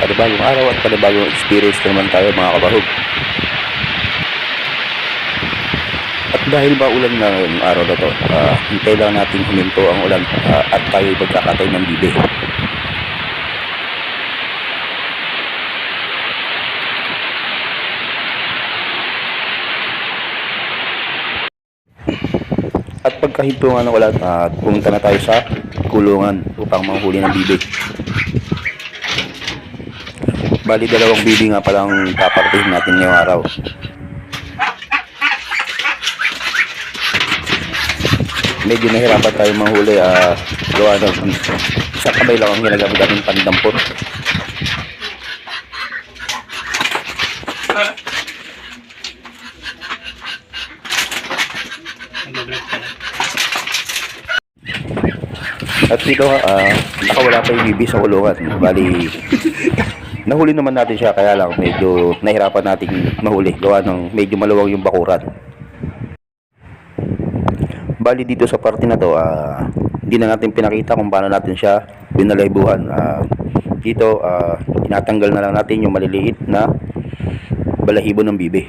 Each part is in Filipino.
Panibagong araw at panibagong experience naman tayo mga kabahog. At dahil ba ulan na ngayong araw na to, hintay lang natin huminto ang ulan at tayo magkakatay ng bibe. At pagkahinto nga ng ulan, pumunta na tayo sa kulungan upang manghuli ng bibe. Bali, dalawang bibi nga palang papartihin natin ngayong araw. Medyo nahirapan tayo manghuli, gawa ng isang kamay lang ang ginagamit natin pandampot. At dito nakawala pa yung bibi sa kulungan. Bali, nahuli naman natin siya, kaya lang medyo nahirapan nating mahuli gawa ng medyo maluwang yung bakuran. Bali, dito sa parte na to, hindi na natin pinakita kung paano natin siya binalaybuhan. Dito tinatanggal na lang natin yung maliliit na balahibo ng bibi.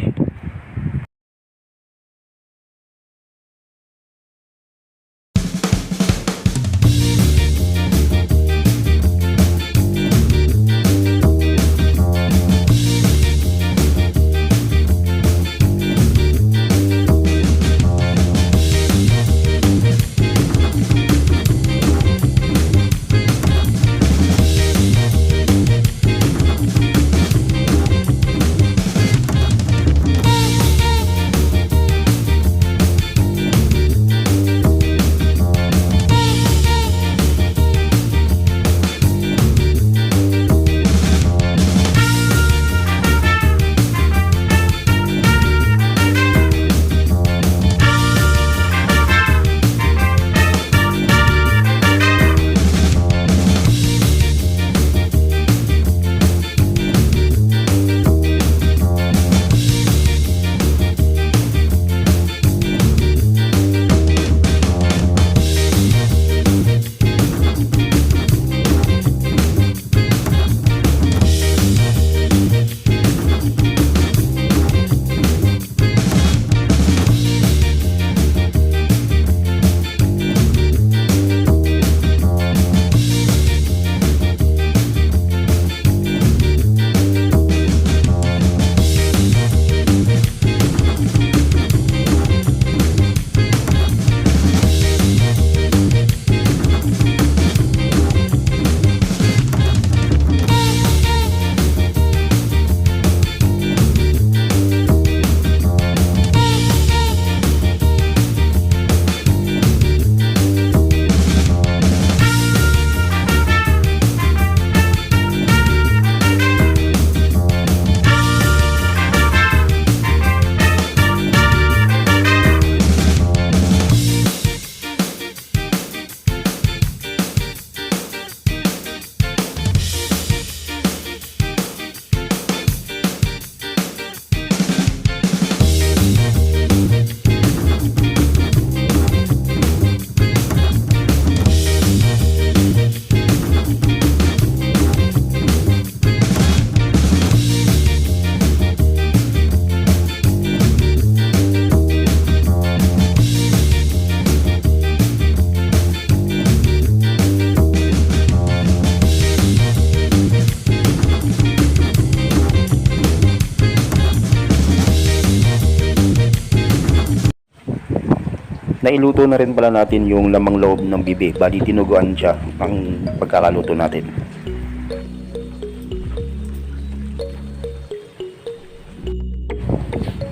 Nailuto na rin pala natin yung lamang loob ng bibi. Bali, tinuguan siya ang pagkakaluto natin.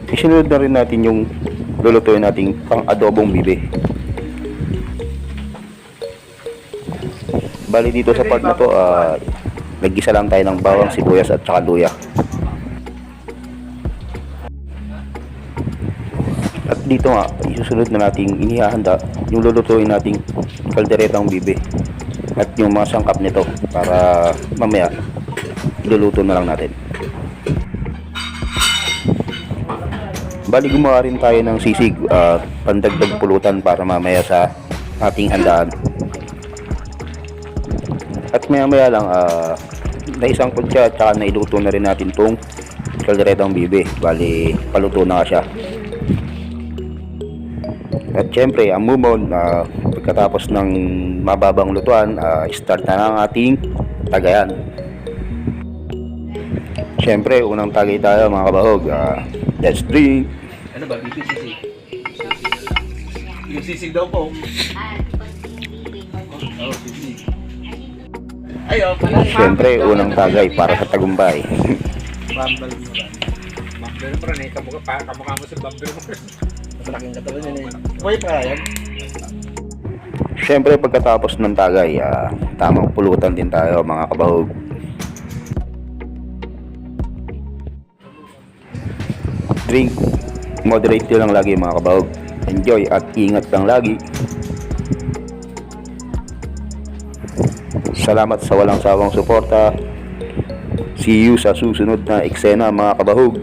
Isunod na rin natin yung lulutuin nating pang-adobong bibi. Bali, dito sa part na to, naggisa lang tayo ng bawang, sibuyas at saka luya. At dito nga, isusunod na nating inihahanda yung lulutuin nating kalderetang bibi at yung mga sangkap nito para mamaya iluluto na lang natin. Bali, gumawa rin tayo ng sisig, pandagdag pulutan para mamaya sa ating handaan. At maya maya lang naisangkot siya at saka nailuto na rin natin tong kalderetang bibe. Bali, paluto na siya. At syempre, ang mumon, pagkatapos ng mababang lutuan, start na ng ating tagayan. Syempre, unang tagay tayo mga kabahog. Let's drink! Ano ba? Bibi sisig. Yung sisig daw po. Oh, sisig. Ayo, pala. Syempre, unang tagay para sa tagumpay. Bumble mo ba? Bumble mo rin eh. Kamukha mo sa bumble mo. Masalaking katawan yun eh. Buhay pa yan. Syempre, pagkatapos ng tagay, tamang pulutan din tayo mga kabahog. Drink, moderate lang lagi mga kabahog. Enjoy at ingat lang lagi. Salamat sa walang sawang suporta. See you sa susunod na eksena mga kabahog.